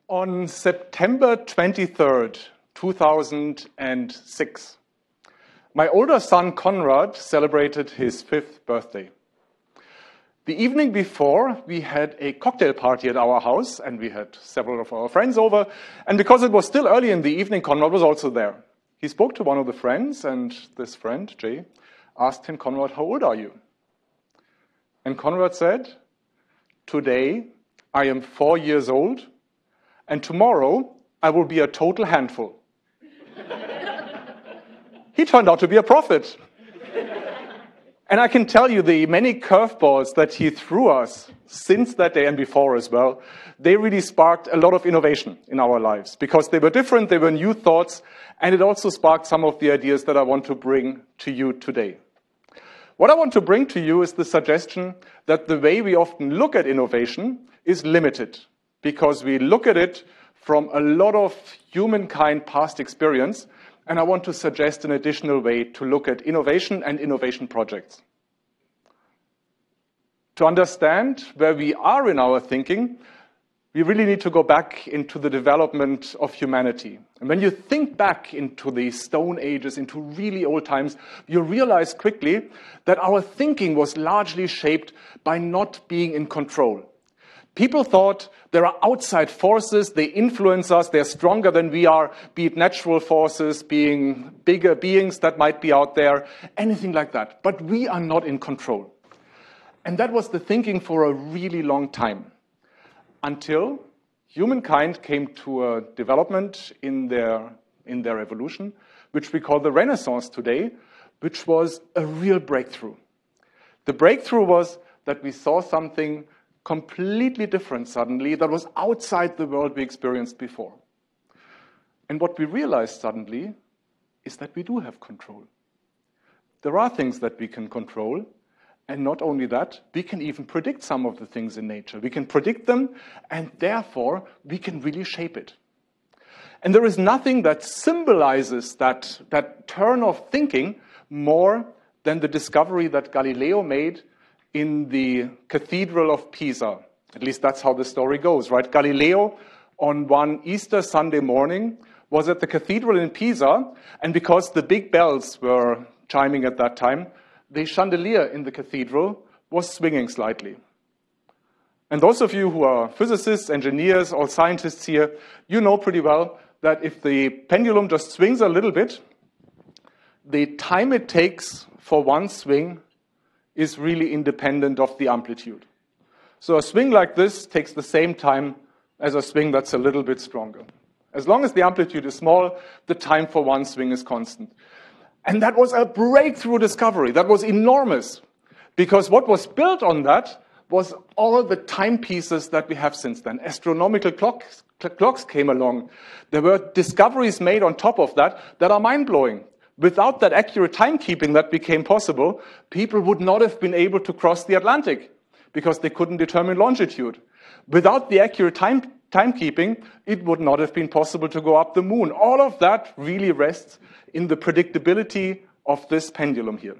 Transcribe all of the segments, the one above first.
On September 23rd, 2006, my older son Conrad celebrated his 5th birthday. The evening before, we had a cocktail party at our house, and we had several of our friends over. And because it was still early in the evening, Conrad was also there. He spoke to one of the friends, and this friend, Jay, asked him, "Conrad, how old are you?" And Conrad said, "Today, I am 4 years old, and tomorrow, I will be a total handful." He turned out to be a prophet. And I can tell you the many curveballs that he threw us since that day and before as well, they really sparked a lot of innovation in our lives because they were different, they were new thoughts, and it also sparked some of the ideas that I want to bring to you today. What I want to bring to you is the suggestion that the way we often look at innovation is limited because we look at it from a lot of humankind past experience. And I want to suggest an additional way to look at innovation and innovation projects. To understand where we are in our thinking, we really need to go back into the development of humanity. And when you think back into the Stone Ages, into really old times, you realize quickly that our thinking was largely shaped by not being in control. People thought there are outside forces, they influence us, they're stronger than we are, be it natural forces, being bigger beings that might be out there, anything like that. But we are not in control. And that was the thinking for a really long time, until humankind came to a development in their evolution, which we call the Renaissance today, which was a real breakthrough. The breakthrough was that we saw something completely different suddenly that was outside the world we experienced before. And what we realized suddenly is that we do have control. There are things that we can control, and not only that, we can even predict some of the things in nature. We can predict them, and therefore we can really shape it. And there is nothing that symbolizes that turn of thinking more than the discovery that Galileo made in the Cathedral of Pisa. At least that's how the story goes, right? Galileo, on one Easter Sunday morning, was at the cathedral in Pisa, and because the big bells were chiming at that time, the chandelier in the cathedral was swinging slightly. And those of you who are physicists, engineers, or scientists here, you know pretty well that if the pendulum just swings a little bit, the time it takes for one swing is really independent of the amplitude. So a swing like this takes the same time as a swing that's a little bit stronger. As long as the amplitude is small, the time for one swing is constant. And that was a breakthrough discovery. That was enormous. Because what was built on that was all the timepieces that we have since then. Astronomical clocks came along. There were discoveries made on top of that are mind-blowing. Without that accurate timekeeping that became possible, people would not have been able to cross the Atlantic because they couldn't determine longitude. Without the accurate timekeeping, it would not have been possible to go up the moon. All of that really rests in the predictability of this pendulum here.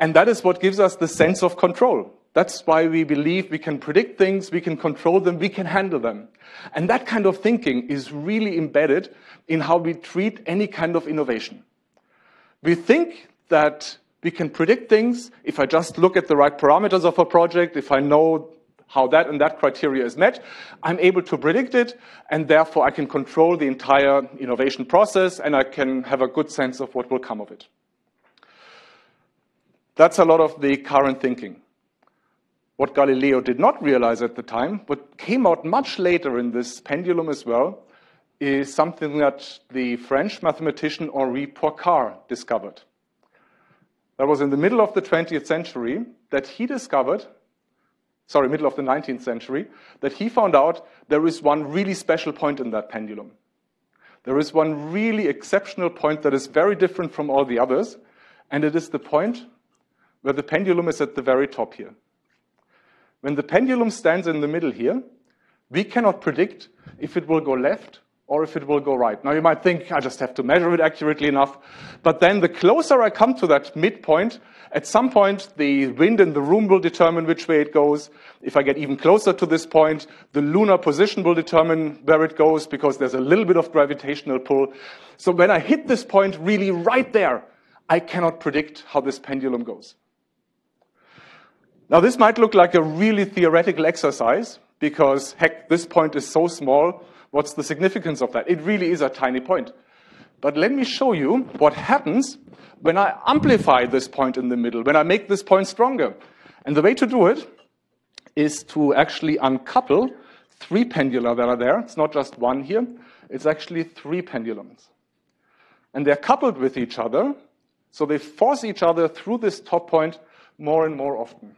And that is what gives us the sense of control. That's why we believe we can predict things, we can control them, we can handle them. And that kind of thinking is really embedded in how we treat any kind of innovation. We think that we can predict things if I just look at the right parameters of a project, if I know how that and that criteria is met, I'm able to predict it, and therefore I can control the entire innovation process, and I can have a good sense of what will come of it. That's a lot of the current thinking. What Galileo did not realize at the time, but came out much later in this pendulum as well, is something that the French mathematician Henri Poincaré discovered. That was in the middle of the 20th century that he discovered, middle of the 19th century, that he found out there is one really special point in that pendulum. There is one really exceptional point that is very different from all the others, and it is the point where the pendulum is at the very top here. When the pendulum stands in the middle here, we cannot predict if it will go left or if it will go right. Now you might think, I just have to measure it accurately enough. But then the closer I come to that midpoint, at some point the wind in the room will determine which way it goes. If I get even closer to this point, the lunar position will determine where it goes because there's a little bit of gravitational pull. So when I hit this point really right there, I cannot predict how this pendulum goes. Now this might look like a really theoretical exercise because, heck, this point is so small. What's the significance of that? It really is a tiny point. But let me show you what happens when I amplify this point in the middle, when I make this point stronger. And the way to do it is to actually uncouple 3 pendula that are there. It's not just one here. It's actually 3 pendulums. And they're coupled with each other, so they force each other through this top point more and more often.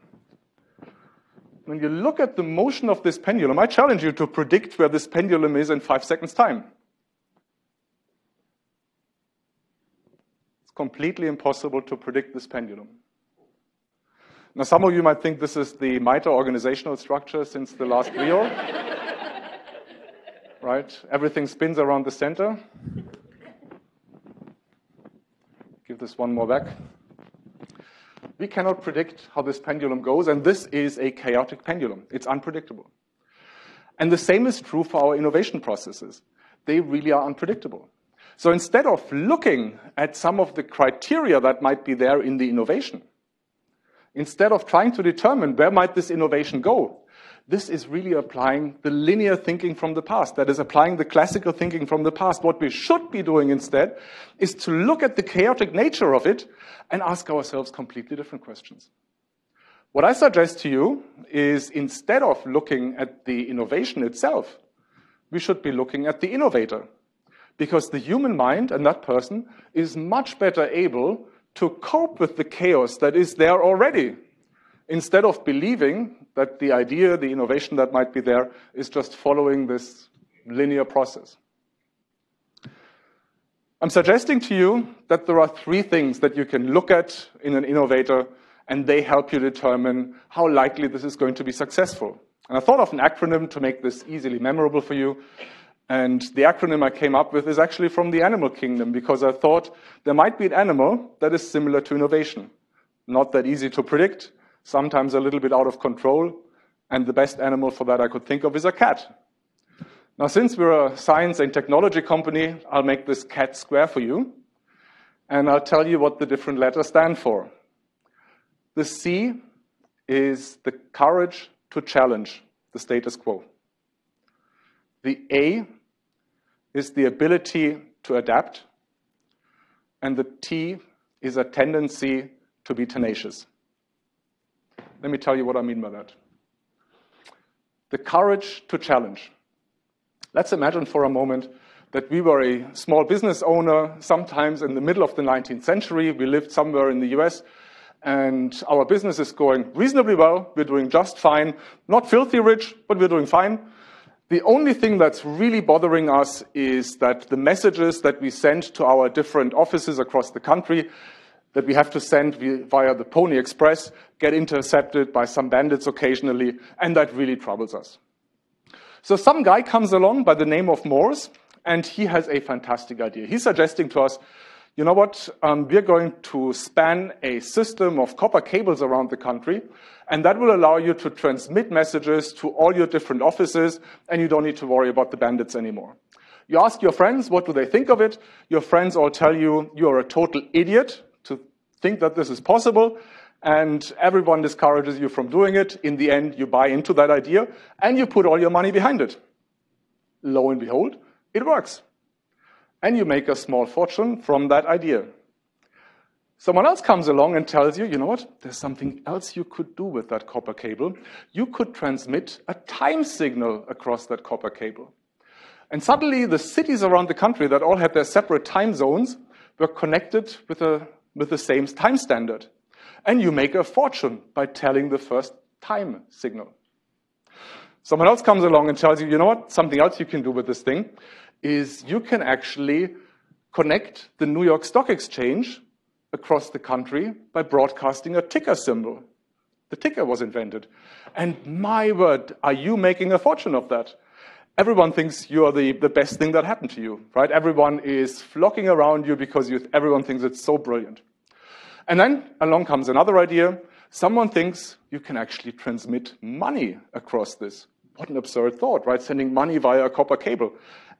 When you look at the motion of this pendulum, I challenge you to predict where this pendulum is in 5 seconds' time. It's completely impossible to predict this pendulum. Now, some of you might think this is the MITRE organizational structure since the last Rio. Right? Everything spins around the center. Give this one more back. We cannot predict how this pendulum goes, and this is a chaotic pendulum. It's unpredictable. And the same is true for our innovation processes. They really are unpredictable. So instead of looking at some of the criteria that might be there in the innovation, instead of trying to determine where might this innovation go, this is really applying the linear thinking from the past. That is applying the classical thinking from the past. What we should be doing instead is to look at the chaotic nature of it and ask ourselves completely different questions. What I suggest to you is instead of looking at the innovation itself, we should be looking at the innovator. Because the human mind and that person is much better able to cope with the chaos that is there already, instead of believing that the idea, the innovation that might be there, is just following this linear process. I'm suggesting to you that there are 3 things that you can look at in an innovator, and they help you determine how likely this is going to be successful. And I thought of an acronym to make this easily memorable for you. And the acronym I came up with is actually from the animal kingdom, because I thought there might be an animal that is similar to innovation. Not that easy to predict, sometimes a little bit out of control, and the best animal for that I could think of is a cat. Now, since we're a science and technology company, I'll make this cat square for you, and I'll tell you what the different letters stand for. The C is the courage to challenge the status quo. The A is the ability to adapt, and the T is a tendency to be tenacious. Let me tell you what I mean by that. The courage to challenge. Let's imagine for a moment that we were a small business owner sometimes in the middle of the 19th century. We lived somewhere in the US, and our business is going reasonably well. We're doing just fine. Not filthy rich, but we're doing fine. The only thing that's really bothering us is that the messages that we send to our different offices across the country that we have to send via the Pony Express get intercepted by some bandits occasionally, and that really troubles us. So some guy comes along by the name of Morse, and he has a fantastic idea. He's suggesting to us, you know what, we're going to span a system of copper cables around the country, and that will allow you to transmit messages to all your different offices, and you don't need to worry about the bandits anymore. You ask your friends, what do they think of it? Your friends all tell you, you're a total idiot to think that this is possible, and everyone discourages you from doing it. In the end, you buy into that idea, and you put all your money behind it. Lo and behold, it works. And you make a small fortune from that idea. Someone else comes along and tells you, you know what, there's something else you could do with that copper cable. You could transmit a time signal across that copper cable. And suddenly the cities around the country that all had their separate time zones were connected with the same time standard. And you make a fortune by telling the first time signal. Someone else comes along and tells you, you know what, something else you can do with this thing is you can actually connect the New York Stock Exchange across the country by broadcasting a ticker symbol. The ticker was invented. And my word, are you making a fortune of that? everyone thinks you are the best thing that happened to you, right? Everyone is flocking around you because everyone thinks it's so brilliant. And then along comes another idea. Someone thinks you can actually transmit money across this. What an absurd thought, right? Sending money via a copper cable.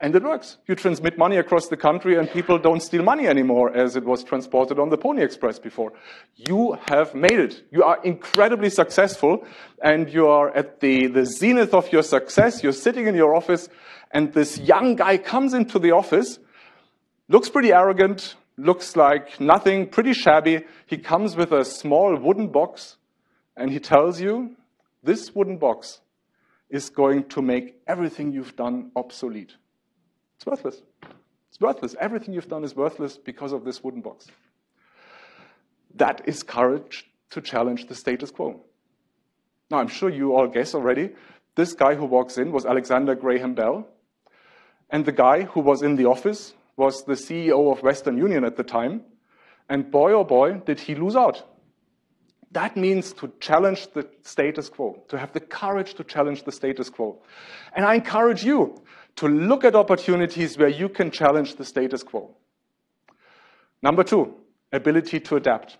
And it works. You transmit money across the country and people don't steal money anymore as it was transported on the Pony Express before. You have made it. You are incredibly successful and you are at the zenith of your success. You're sitting in your office and this young guy comes into the office, looks pretty arrogant, looks like nothing, pretty shabby. He comes with a small wooden box and he tells you, this wooden box is going to make everything you've done obsolete. It's worthless. It's worthless. Everything you've done is worthless because of this wooden box. That is courage to challenge the status quo. Now, I'm sure you all guess already, this guy who walks in was Alexander Graham Bell, and the guy who was in the office was the CEO of Western Union at the time, and boy, oh boy, did he lose out. That means to challenge the status quo, to have the courage to challenge the status quo. And I encourage you to look at opportunities where you can challenge the status quo. Number 2, ability to adapt.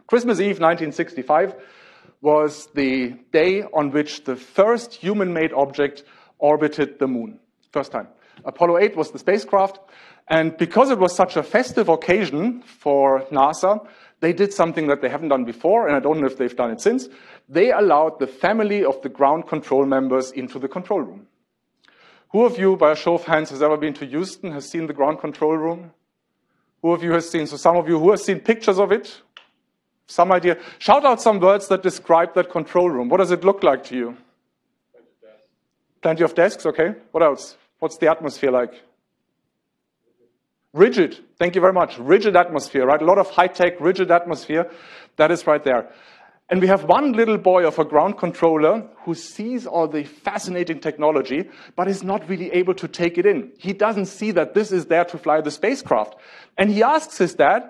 Christmas Eve 1965 was the day on which the first human-made object orbited the moon. First time. Apollo 8 was the spacecraft, and because it was such a festive occasion for NASA, they did something that they haven't done before, and I don't know if they've done it since. They allowed the family of the ground control members into the control room. Who of you, by a show of hands, has ever been to Houston, has seen the ground control room? Who of you has seen, so some of you who have seen pictures of it? Some idea? Shout out some words that describe that control room. What does it look like to you? Plenty of desks, okay. What else? What's the atmosphere like? Rigid. Thank you very much. Rigid atmosphere, right? A lot of high-tech, rigid atmosphere. That is right there. And we have one little boy of a ground controller who sees all the fascinating technology, but is not really able to take it in. He doesn't see that this is there to fly the spacecraft. And he asks his dad,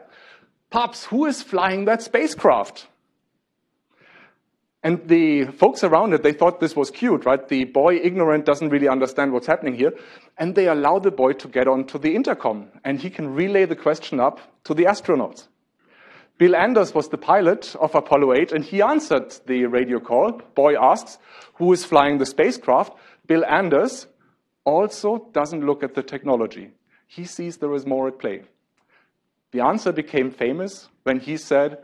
Pops, who is flying that spacecraft? And the folks around it, they thought this was cute, right? The boy, ignorant, doesn't really understand what's happening here. And they allow the boy to get onto the intercom. And he can relay the question up to the astronauts. Bill Anders was the pilot of Apollo 8, and he answered the radio call. Boy asks, who is flying the spacecraft? Bill Anders also doesn't look at the technology. He sees there is more at play. The answer became famous when he said,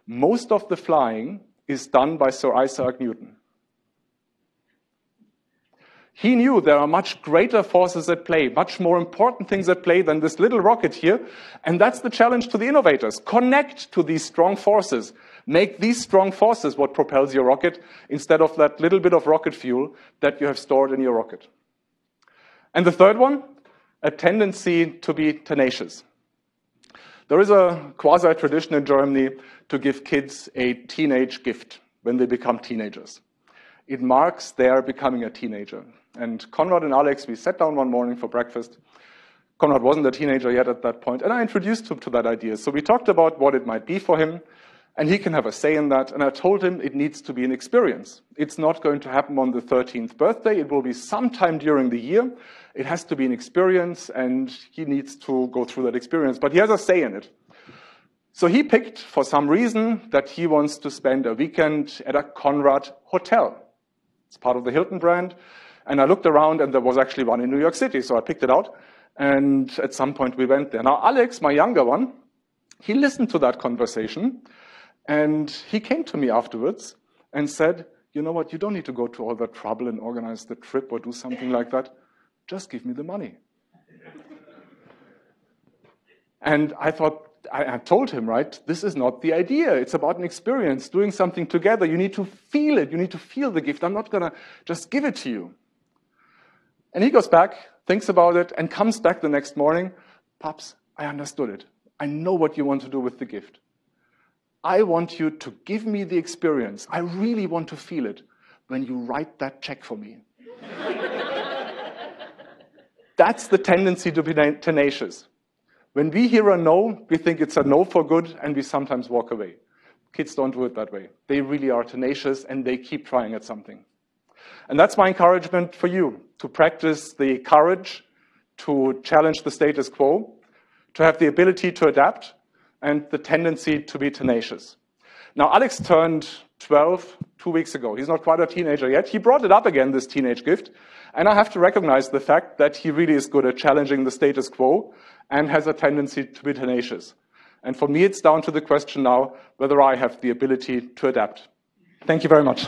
most of the flying is done by Sir Isaac Newton. He knew there are much greater forces at play, much more important things at play than this little rocket here. And that's the challenge to the innovators. Connect to these strong forces. Make these strong forces what propels your rocket instead of that little bit of rocket fuel that you have stored in your rocket. And the third one, a tendency to be tenacious. There is a quasi-tradition in Germany to give kids a teenage gift when they become teenagers. It marks their becoming a teenager. And Konrad and Alex, we sat down one morning for breakfast. Konrad wasn't a teenager yet at that point, and I introduced him to that idea. So we talked about what it might be for him, and he can have a say in that. And I told him it needs to be an experience. It's not going to happen on the 13th birthday. It will be sometime during the year. It has to be an experience, and he needs to go through that experience. But he has a say in it. So he picked, for some reason, that he wants to spend a weekend at a Konrad hotel. It's part of the Hilton brand. And I looked around, and there was actually one in New York City, so I picked it out. And at some point, we went there. Now, Alex, my younger one, he listened to that conversation, and he came to me afterwards and said, you know what, you don't need to go to all that trouble and organize the trip or do something like that. Just give me the money. And I thought, I told him, right, this is not the idea. It's about an experience, doing something together. You need to feel it. You need to feel the gift. I'm not going to just give it to you. And he goes back, thinks about it, and comes back the next morning. Pops, I understood it. I know what you want to do with the gift. I want you to give me the experience. I really want to feel it when you write that check for me. That's the tendency to be tenacious. When we hear a no, we think it's a no for good, and we sometimes walk away. Kids don't do it that way. They really are tenacious, and they keep trying at something. And that's my encouragement for you, to practice the courage to challenge the status quo, to have the ability to adapt, and the tendency to be tenacious. Now, Alex turned 12 2 weeks ago. He's not quite a teenager yet. He brought it up again, this teenage gift. And I have to recognize the fact that he really is good at challenging the status quo and has a tendency to be tenacious. And for me, it's down to the question now whether I have the ability to adapt. Thank you very much.